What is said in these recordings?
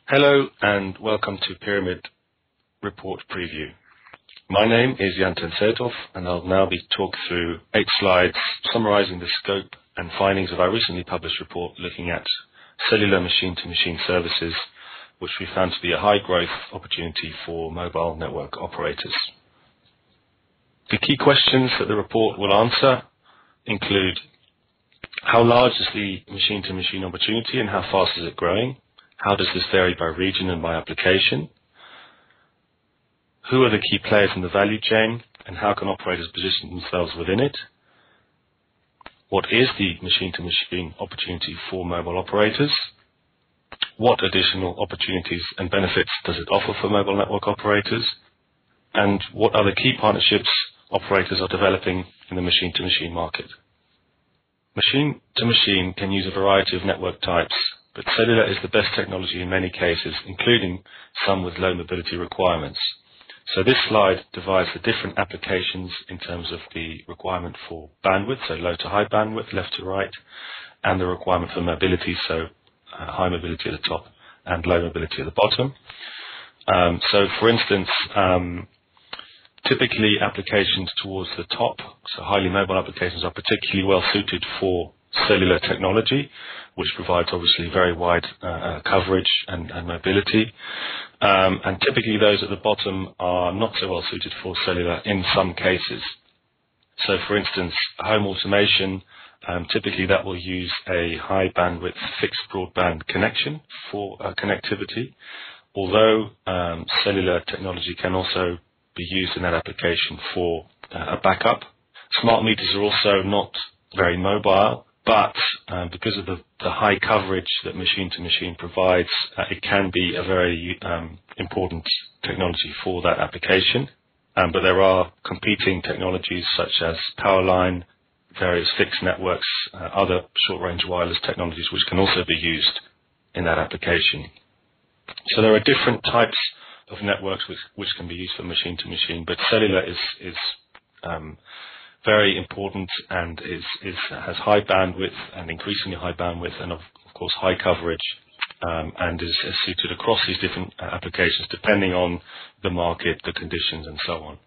Hello and welcome to Pyramid Report Preview. My name is Jan Tensetov and I'll now be talking through 8 slides summarizing the scope and findings of our recently published report looking at cellular machine-to-machine services, which we found to be a high-growth opportunity for mobile network operators. The key questions that the report will answer include: how large is the machine-to-machine opportunity and how fast is it growing? How does this vary by region and by application? Who are the key players in the value chain and how can operators position themselves within it? What is the machine-to-machine opportunity for mobile operators? What additional opportunities and benefits does it offer for mobile network operators? And what other key partnerships operators are developing in the machine-to-machine market? Machine-to-machine can use a variety of network types, but cellular is the best technology in many cases, including some with low mobility requirements. So this slide divides the different applications in terms of the requirement for bandwidth, so low to high bandwidth, left to right, and the requirement for mobility, so high mobility at the top and low mobility at the bottom. So for instance, typically applications towards the top, so highly mobile applications, are particularly well suited for cellular technology, which provides obviously very wide coverage and mobility. And typically those at the bottom are not so well suited for cellular in some cases. So for instance, home automation, typically that will use a high bandwidth fixed broadband connection for connectivity, although cellular technology can also be used in that application for a backup. Smart meters are also not very mobile, but because of the high coverage that machine-to-machine provides, it can be a very important technology for that application. But there are competing technologies such as power line, various fixed networks, other short-range wireless technologies which can also be used in that application. So there are different types of networks which can be used for machine-to-machine, but cellular is very important and has high bandwidth and increasingly high bandwidth and of course high coverage, and is suited across these different applications depending on the market, the conditions and so on.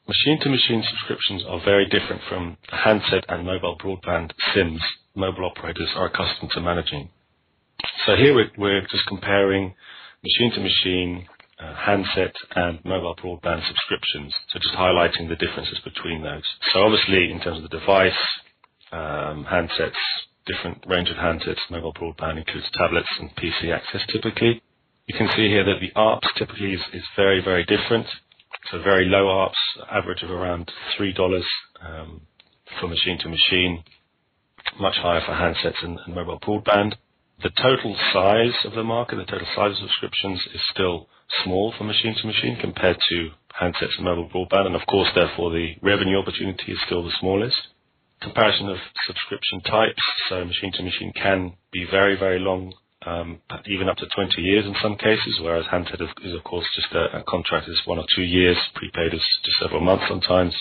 Machine-to-machine subscriptions are very different from handset and mobile broadband SIMs mobile operators are accustomed to managing. So here we're just comparing machine-to-machine, handset and mobile broadband subscriptions, so just highlighting the differences between those. So obviously in terms of the device, handsets, different range of handsets, mobile broadband includes tablets and PC access typically. You can see here that the ARPS typically is very, very different. So very low ARPS, average of around $3 for machine-to-machine, much higher for handsets and mobile broadband. The total size of the market, the total size of subscriptions is still small for machine-to-machine compared to handsets and mobile broadband, and of course, therefore, the revenue opportunity is still the smallest. Comparison of subscription types, so machine-to-machine can be very, very long, even up to 20 years in some cases, whereas handset is of course just a contract is 1 or 2 years, prepaid is just several months sometimes,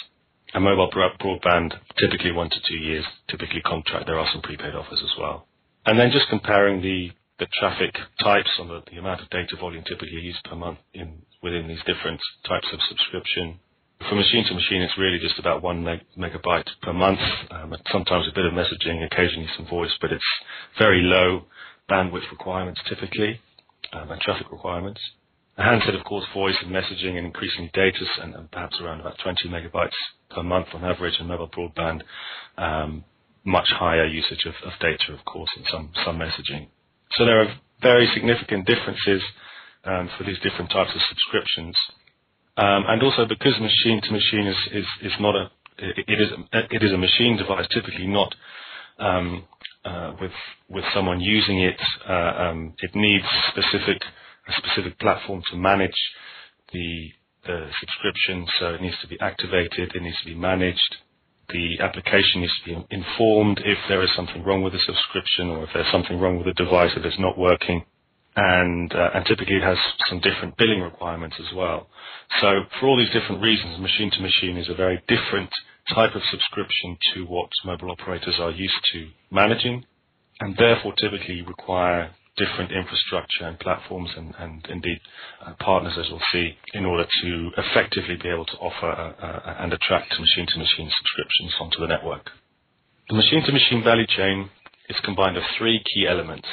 and mobile broadband typically 1 to 2 years, typically contract. There are some prepaid offers as well. And then just comparing the traffic types on the amount of data volume typically used per month within these different types of subscription. For machine-to-machine, it's really just about 1 megabyte per month, sometimes a bit of messaging, occasionally some voice, but it's very low bandwidth requirements typically, and traffic requirements. A handset, of course, voice and messaging and increasingly data, and perhaps around about 20 megabytes per month on average, and mobile broadband, much higher usage of data, of course, and some messaging. So there are very significant differences for these different types of subscriptions, and also because machine-to-machine is not it is a machine device, typically not with someone using it. It needs a specific platform to manage the subscription, so it needs to be activated, it needs to be managed. The application needs to be informed if there is something wrong with the subscription or if there's something wrong with the device if it's not working. And typically it has some different billing requirements as well. So for all these different reasons, machine-to-machine is a very different type of subscription to what mobile operators are used to managing, and therefore typically require different infrastructure and platforms and indeed partners, as we'll see, in order to effectively be able to offer and attract machine-to-machine subscriptions onto the network. The machine-to-machine value chain is combined of three key elements: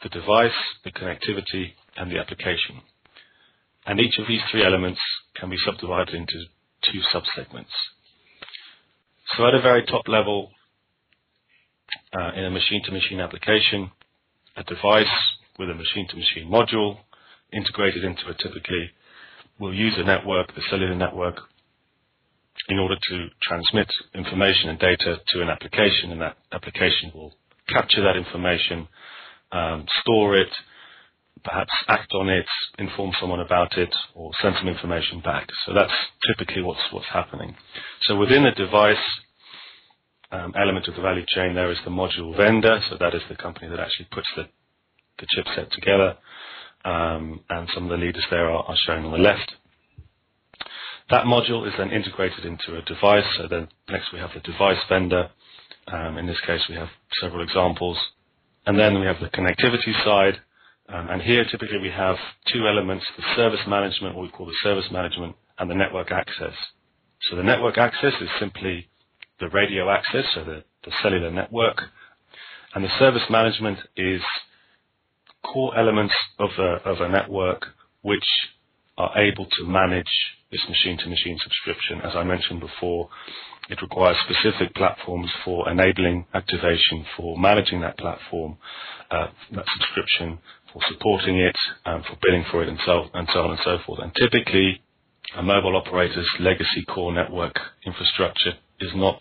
the device, the connectivity, and the application. And each of these three elements can be subdivided into two subsegments. So at a very top level, in a machine-to-machine application, a device with a machine-to-machine module integrated into it typically will use a network, the cellular network, in order to transmit information and data to an application, and that application will capture that information, store it, perhaps act on it, inform someone about it, or send some information back. So that's typically what's happening. So within a device element of the value chain, there is the module vendor. So that is the company that actually puts the chipset together, and some of the leaders there are shown on the left. That module is then integrated into a device. So then next we have the device vendor. In this case, we have several examples. And then we have the connectivity side. And here, typically, we have two elements: the service management, what we call the service management, and the network access. So the network access is simply the radio access, so the cellular network. And the service management is core elements of a network which are able to manage this machine-to-machine subscription. As I mentioned before, it requires specific platforms for enabling activation, for managing that platform, that subscription, for supporting it, for billing for it, and so on and so forth. And typically, a mobile operator's legacy core network infrastructure is not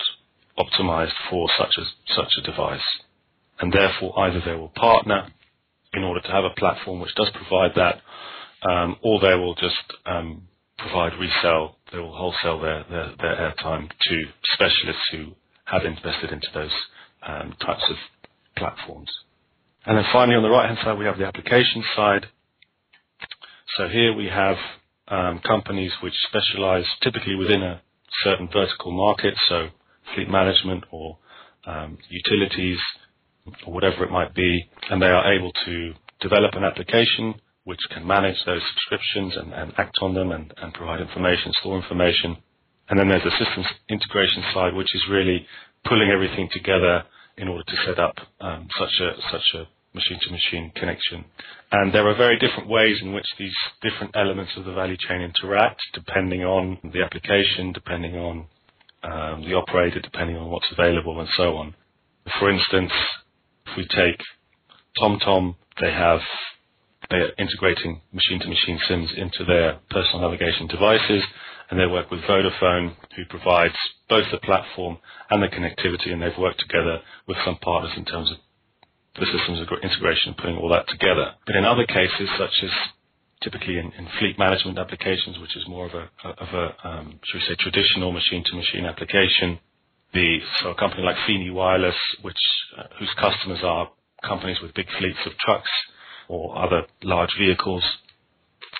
optimized for such a device. And therefore, either they will partner in order to have a platform which does provide that, or they will just resell, they will wholesale their airtime to specialists who have invested into those types of platforms. And then finally, on the right-hand side, we have the application side. So here we have companies which specialize typically within a certain vertical market, so fleet management or utilities or whatever it might be, and they are able to develop an application which can manage those subscriptions and act on them and provide information, store information. And then there's the systems integration side, which is really pulling everything together in order to set up such a machine-to-machine connection. And there are very different ways in which these different elements of the value chain interact, depending on the application, depending on the operator, depending on what's available, and so on. For instance, if we take TomTom, they're integrating machine-to-machine SIMs into their personal navigation devices, and they work with Vodafone, who provides both the platform and the connectivity, and they've worked together with some partners in terms of the systems integration, putting all that together. But in other cases, such as typically in fleet management applications, which is more of a should we say, traditional machine-to-machine application, so a company like Fini Wireless, whose customers are companies with big fleets of trucks or other large vehicles.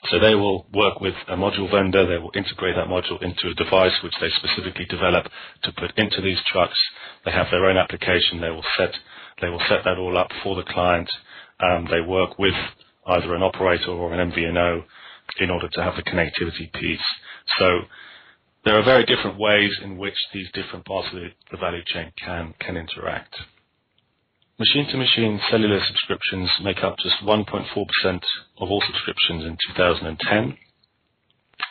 So they will work with a module vendor. They will integrate that module into a device which they specifically develop to put into these trucks. They have their own application. They will set that all up for the client. They work with either an operator or an MVNO in order to have the connectivity piece. So there are very different ways in which these different parts of the value chain can interact. Machine-to-machine cellular subscriptions make up just 1.4% of all subscriptions in 2010,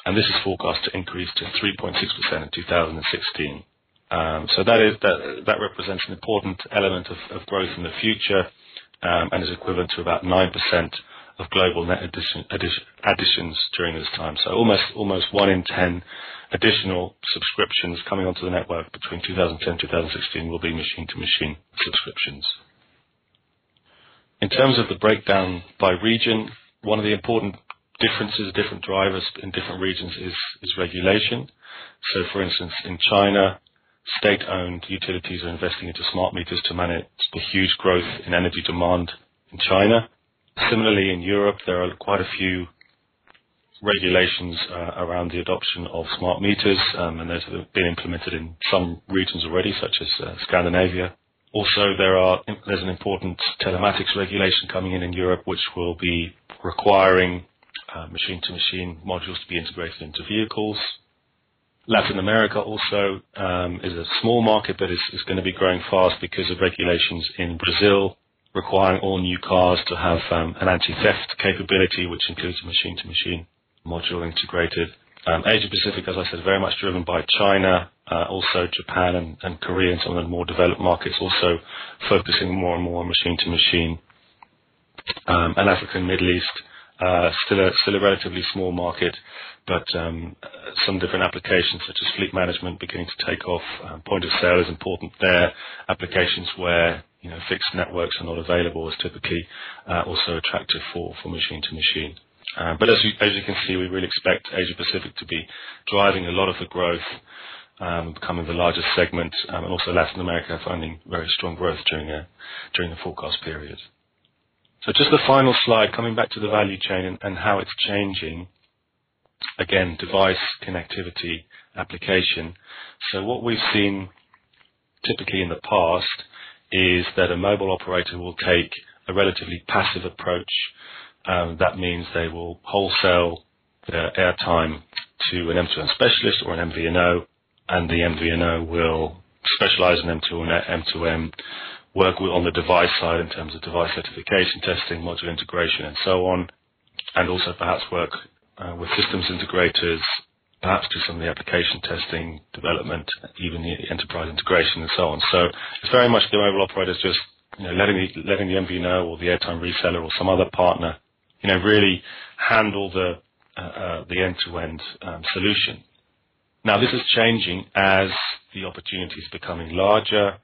and this is forecast to increase to 3.6% in 2016. So that represents an important element of growth in the future, and is equivalent to about 9% of global net additions during this time. So almost 1 in 10 additional subscriptions coming onto the network between 2010 and 2016 will be machine-to-machine subscriptions. In terms of the breakdown by region, one of the important differences, different drivers in different regions is regulation. So, for instance, in China, state-owned utilities are investing into smart meters to manage the huge growth in energy demand in China. Similarly, in Europe, there are quite a few regulations around the adoption of smart meters, and those have been implemented in some regions already, such as Scandinavia. Also, there's an important telematics regulation coming in Europe, which will be requiring machine-to-machine modules to be integrated into vehicles. Latin America also is a small market, but is going to be growing fast because of regulations in Brazil requiring all new cars to have an anti-theft capability, which includes a machine-to-machine module integrated. Asia Pacific, as I said, very much driven by China, also Japan and Korea and some of the more developed markets also focusing more and more on machine-to-machine. And Africa and Middle East, still a relatively small market, but some different applications such as fleet management beginning to take off. Point of sale is important there. Applications where fixed networks are not available is typically also attractive for machine-to-machine. But as you can see, we really expect Asia Pacific to be driving a lot of the growth, becoming the largest segment, and also Latin America finding very strong growth during the forecast period. So just the final slide, coming back to the value chain and how it's changing. Again, device connectivity application. So what we've seen typically in the past is that a mobile operator will take a relatively passive approach. That means they will wholesale their airtime to an M2M specialist or an MVNO, and the MVNO will specialize in M2M, work on the device side in terms of device certification testing, module integration, and so on, and also perhaps work with systems integrators, perhaps do some of the application testing, development, even the enterprise integration, and so on. So it's very much the mobile operators just letting the MVNO or the airtime reseller or some other partner really handle the end-to-end solution. Now, this is changing as the opportunity is becoming larger,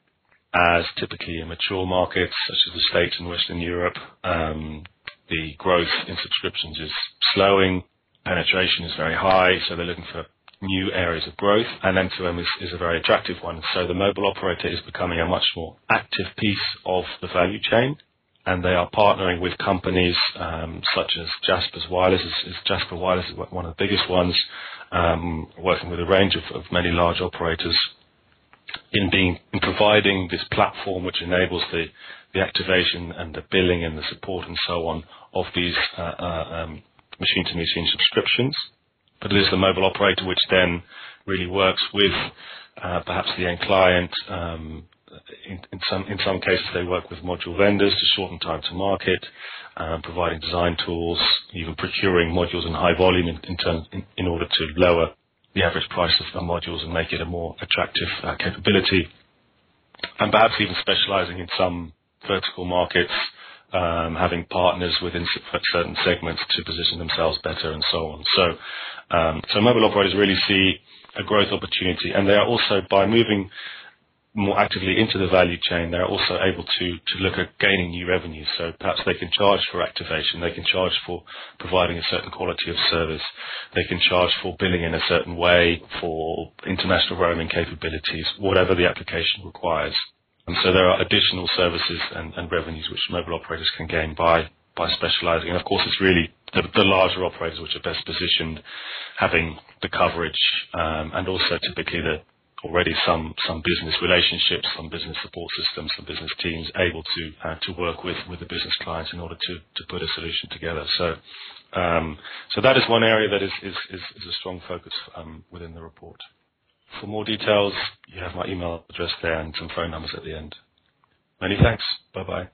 as typically in mature markets such as the States and Western Europe, the growth in subscriptions is slowing, penetration is very high, so they're looking for new areas of growth, and M2M is a very attractive one. So the mobile operator is becoming a much more active piece of the value chain, and they are partnering with companies such as Jasper's Wireless. Jasper Wireless is one of the biggest ones, working with a range of many large operators in providing this platform which enables the activation and the billing and the support and so on of these machine-to-machine subscriptions. But it is the mobile operator which then really works with perhaps the end client. In some cases, they work with module vendors to shorten time to market, providing design tools, even procuring modules in high volume in order to lower the average price of the modules and make it a more attractive capability, and perhaps even specializing in some vertical markets, having partners within certain segments to position themselves better and so on. So mobile operators really see a growth opportunity, and they are also, by moving more actively into the value chain, they're also able to look at gaining new revenues. So perhaps they can charge for activation, they can charge for providing a certain quality of service, they can charge for billing in a certain way, for international roaming capabilities, whatever the application requires. And so there are additional services and revenues which mobile operators can gain by specializing. And of course, it's really the larger operators which are best positioned, having the coverage, and also typically already some business relationships, some business support systems, some business teams able to work with the business clients in order to put a solution together. So that is one area that is a strong focus within the report. For more details, you have my email address there and some phone numbers at the end. Many thanks. Bye-bye.